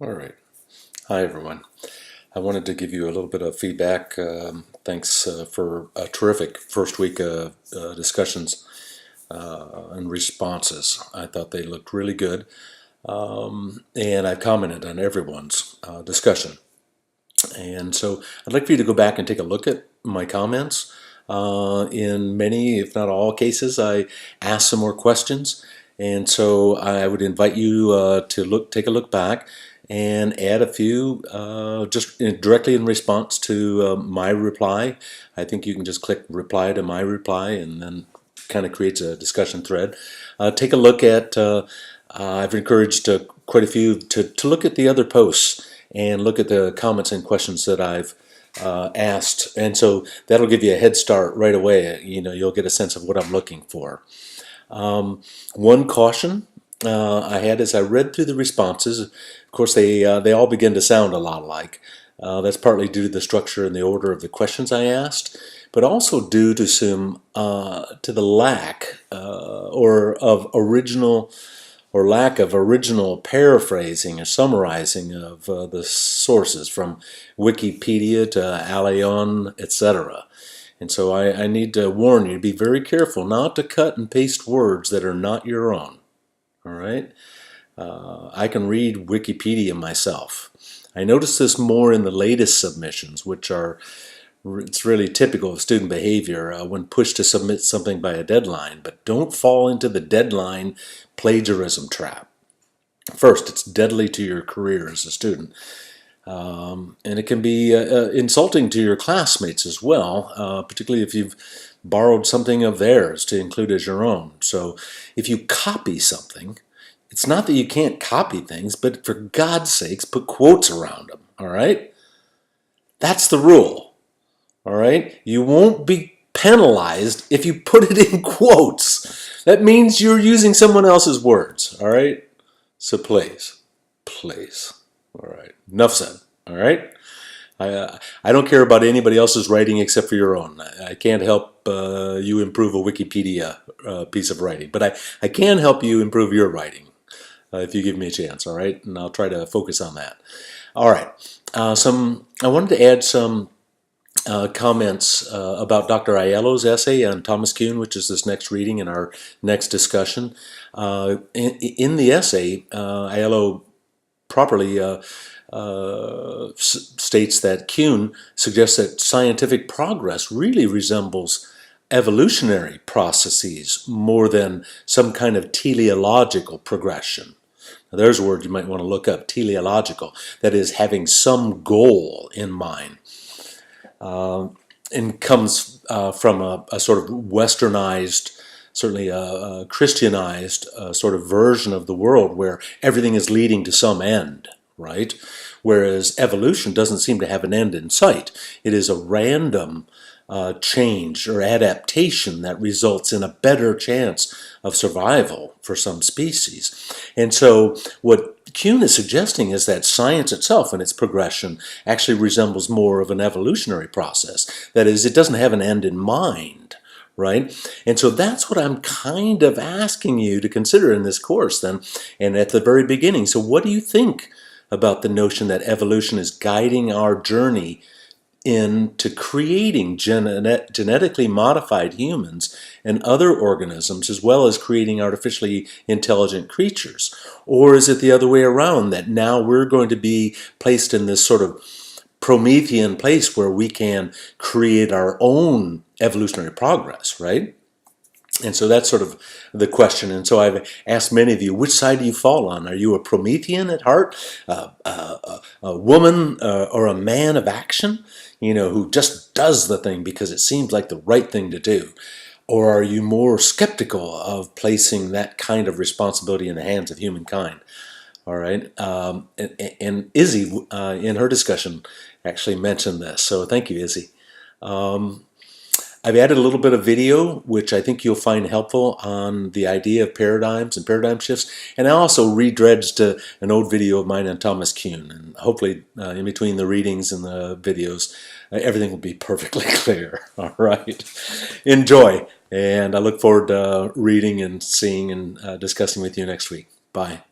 All right. Hi, everyone. I wanted to give you a little bit of feedback. Thanks for a terrific first week of discussions and responses. I thought they looked really good. And I've commented on everyone's discussion. And so I'd like for you to go back and take a look at my comments. In many, if not all cases, I asked some more questions. And so I would invite you to take a look back and add a few just directly in response to my reply. I think you can just click reply to my reply and then kind of creates a discussion thread. Take a look at, I've encouraged quite a few to look at the other posts and look at the comments and questions that I've asked. And so that'll give you a head start right away. You'll get a sense of what I'm looking for. One caution I had as I read through the responses, of course they all begin to sound a lot alike. That's partly due to the structure and the order of the questions I asked, but also due to to the lack lack of original paraphrasing or summarizing of the sources from Wikipedia to Allion, etc. And so I need to warn you to be very careful not to cut and paste words that are not your own. All right? I can read Wikipedia myself. I notice this more in the latest submissions, it's really typical of student behavior when pushed to submit something by a deadline, but don't fall into the deadline plagiarism trap. First, it's deadly to your career as a student. And it can be insulting to your classmates as well, particularly if you've borrowed something of theirs to include as your own. So if you copy something, it's not that you can't copy things, but for God's sakes, put quotes around them, all right? That's the rule. All right? You won't be penalized if you put it in quotes. That means you're using someone else's words. All right? So please. All right. Enough said. All right? I don't care about anybody else's writing except for your own. I can't help you improve a Wikipedia piece of writing, but I can help you improve your writing if you give me a chance. All right? And I'll try to focus on that. All right. I wanted to add some comments about Dr. Aiello's essay on Thomas Kuhn, which is this next reading in our next discussion. In the essay, Aiello properly states that Kuhn suggests that scientific progress really resembles evolutionary processes more than some kind of teleological progression. Now, there's a word you might want to look up, teleological. That is, having some goal in mind. And comes from a sort of westernized, certainly a Christianized sort of version of the world where everything is leading to some end, right? Whereas evolution doesn't seem to have an end in sight. It is a random change or adaptation that results in a better chance of survival for some species. And so what Kuhn is suggesting is that science itself and its progression actually resembles more of an evolutionary process. That is, it doesn't have an end in mind, right? And so that's what I'm kind of asking you to consider in this course then, and at the very beginning. So what do you think about the notion that evolution is guiding our journey into creating genetically modified humans and other organisms, as well as creating artificially intelligent creatures? Or is it the other way around, that now we're going to be placed in this sort of Promethean place where we can create our own evolutionary progress, right? And so that's sort of the question. And so I've asked many of you, which side do you fall on? Are you a Promethean at heart, a woman or a man of action, who just does the thing because it seems like the right thing to do? Or are you more skeptical of placing that kind of responsibility in the hands of humankind? All right. And Izzy, in her discussion, actually mentioned this. So thank you, Izzy. I've added a little bit of video, which I think you'll find helpful on the idea of paradigms and paradigm shifts. And I also redredged an old video of mine on Thomas Kuhn. And hopefully, in between the readings and the videos, everything will be perfectly clear. All right. Enjoy. And I look forward to reading and seeing and discussing with you next week. Bye.